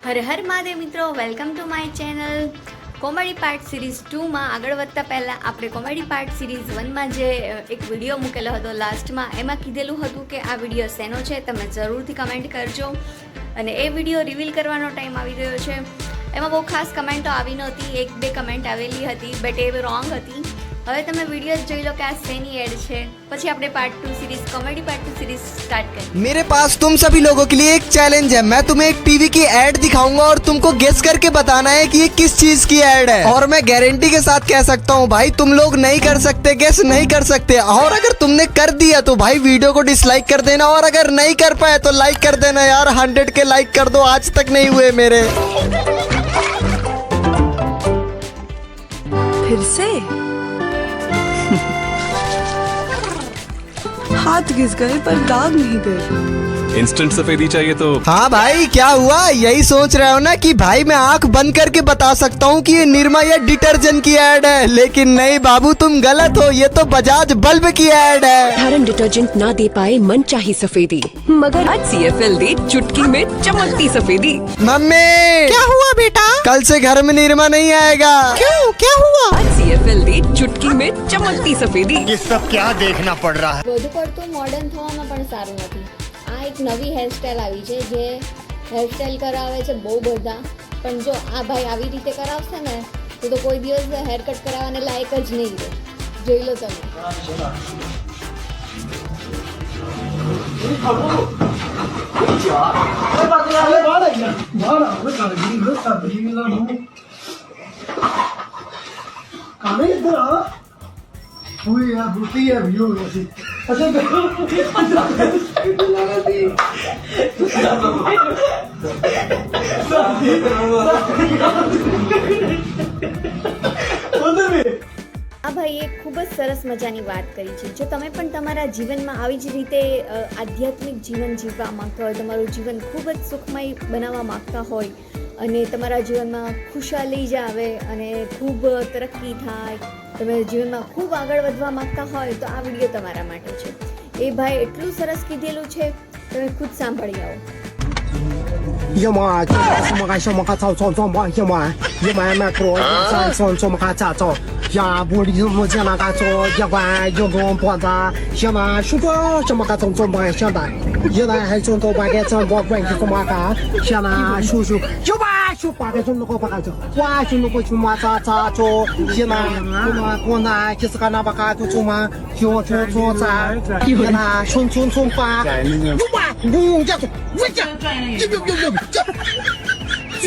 હર હર મહાદેવ મિત્રો, welcome to my channel. Comedy part series 2માં આગળ વધતા પહેલાં આપણે કોમેડી પાર્ટ સિરીઝ 1માં જે એક વિડીયો મૂકેલો હતો લાસ્ટમાં, એમાં કીધેલું હતું કે આ વિડીયો શેનો છે તમે જરૂરથી કમેન્ટ કરજો. અને એ વિડીયો રિવીલ કરવાનો ટાઈમ આવી ગયો છે. એમાં બહુ ખાસ કમેન્ટો આવી નહોતી, એક બે કમેન્ટ આવેલી હતી બટ એ રોંગ હતી. હવે તમે વિડીયો જોઈ લો કે આ શેની એડ છે. પછી આપણે part 2 series comedy part 2 series start करें. मेरे पास तुम सभी लोगों के लिए एक चैलेंज है. मैं तुम्हें एक टीवी की एड दिखाऊंगा और तुमको गेस करके बताना है कि ये किस चीज की एड है. और मैं गारंटी के साथ कह सकता हूँ भाई, तुम लोग नहीं कर सकते, गेस नहीं कर सकते. और अगर तुमने कर दिया तो भाई वीडियो को डिसलाइक कर देना, और अगर नहीं कर पाए तो लाइक कर देना यार. 100 के लाइक कर दो, आज तक नहीं हुए मेरे. फिर से हाथ घिस गए पर दाग नहीं गए. इंस्टेंट सफेदी चाहिए तो हाँ भाई, क्या हुआ? यही सोच रहे हो ना कि भाई मैं आंख बंद करके बता सकता हूँ कि ये निरमा या डिटर्जेंट की एड है. लेकिन नहीं बाबू, तुम गलत हो. ये तो बजाज बल्ब की एड है. साधारण डिटर्जेंट ना दे पाए मन चाही सफेदी, मगर आज CFL दे चुटकी में चमकती सफेदी. मम्मी, क्या हुआ बेटा? कल से घर में निरमा नहीं आएगा. क्यों, क्या हुआ? आज CFL दे चुटकी में चमकती सफेदी. ये सब क्या देखना पड़ रहा है. વધુ પડતું મોડર્ન થવામાં પણ સારું નથી. આ એક નવી હેરસ્ટાઈલ આવી છે જે હેરસ્ટાઈલ કરાવે છે બહુ બધા, પણ જો આ ભાઈ આવી રીતે કરાવશે ને તો કોઈ દિવસ હેર કટ કરાવવાને લાયક જ નહીં રહે. જોઈ લો તમે. આ ભાઈએ ખૂબ જ સરસ મજાની વાત કરી છે. જો તમે પણ તમારા જીવનમાં આવી જ રીતે આધ્યાત્મિક જીવન જીવવા માંગતા હોય, તમારું જીવન ખૂબ જ સુખમય બનાવવા માંગતા હોય અને તમારા જીવનમાં ખુશાલી જ આવે અને ખૂબ તરક્કી થાય, તમે જીવનમાં ખૂબ આગળ વધવા માંગતા હોય તો આ વિડીયો તમારા માટે છે. એ ભાઈ એટલું સરસ કીધેલું છે, તમે ખુદ સાંભળી આવો.呀，玻璃木匠那个做一万用工包的，现在许多什么个种种不现在，现在还种多半个种不关系怎么干？现在叔叔就把就把个种那个把个种，哇，就那个就嘛咋做？现在我们国内就是个那把个就做嘛，就做在，现在冲吧，有吧？有家做，我家，有，做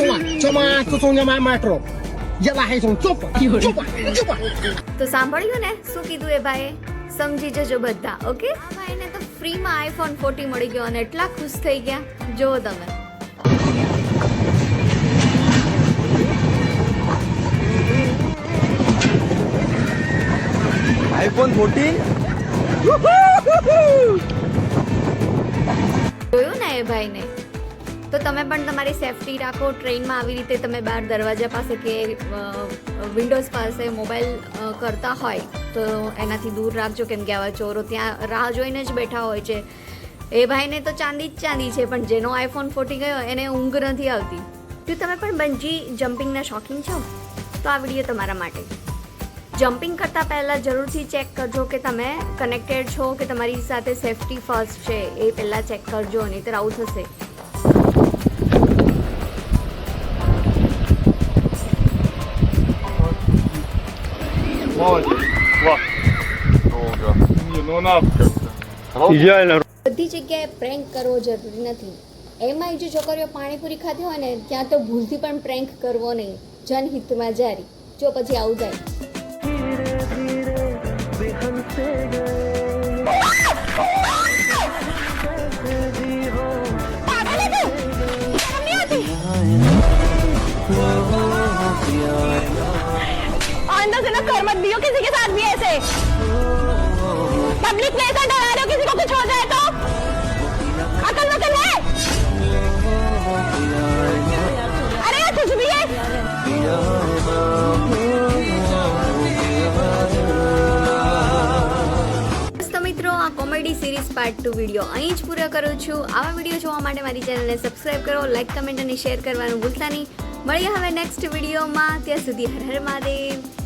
嘛，就嘛就从你买着。તો સાંભળ્યું ને શું કીધું એ ભાઈએ? સમજી જજો બધા. ઓકે, ભાઈને તો ફ્રીમાં iPhone 14 મળી ગયો અને એટલા ખુશ થઈ ગયા. જુઓ તમે. iPhone 14? જોયું ને એ ભાઈને? તો તમે પણ તમારી સેફટી રાખો. ટ્રેનમાં આવી રીતે તમે બહાર દરવાજા પાસે કે વિન્ડોઝ પાસે મોબાઈલ કરતા હોય તો એનાથી દૂર રાખજો, કેમ કે આવા ચોરો ત્યાં રાહ જોઈને જ બેઠા હોય છે. એ ભાઈને તો ચાંદી જ ચાંદી છે, પણ જેનો iPhone 14 ગયો એને ઊંઘ નથી આવતી. જો તમે પણ બંજી જમ્પિંગના શોખીન છો તો આ વિડીયો તમારા માટે. જમ્પિંગ કરતાં પહેલાં જરૂરથી ચેક કરજો કે તમે કનેક્ટેડ છો, કે તમારી સાથે સેફટી ફર્સ્ટ છે, એ પહેલાં ચેક કરજો, નહીંતર આવું થશે. બધી જગ્યાએ પ્રેન્ક કરવો જરૂરી નથી. એમાંય જો છોકરીઓ પાણીપુરી ખાતી હોય ને ત્યાં તો ભૂલથી પણ પ્રેન્ક કરવો નહીં. જનહિતમાં જારી. જો પછી આવું થાય. अंदर से ना कर मत दियो किसी के साथ भी ऐसे. पब्लिक प्लेस में डरा रहे हो, किसी को कुछ हो जाए तो अकल में ले. अरे यार कुछ भी है. તો મિત્રો, આ કોમેડી સિરીઝ પાર્ટ 2 વિડીયો અહીં જ પૂરો કરું છું. આવા વિડીયો જોવા માટે મારી ચેનલને સબસ્ક્રાઈબ કરો, લાઇક, કમેન્ટ અને શેર કરવાનું ભૂલતા નહીં. મળીએ હવે નેક્સ્ટ વિડીયોમાં. ત્યાં સુધી હર હર મહાદેવ.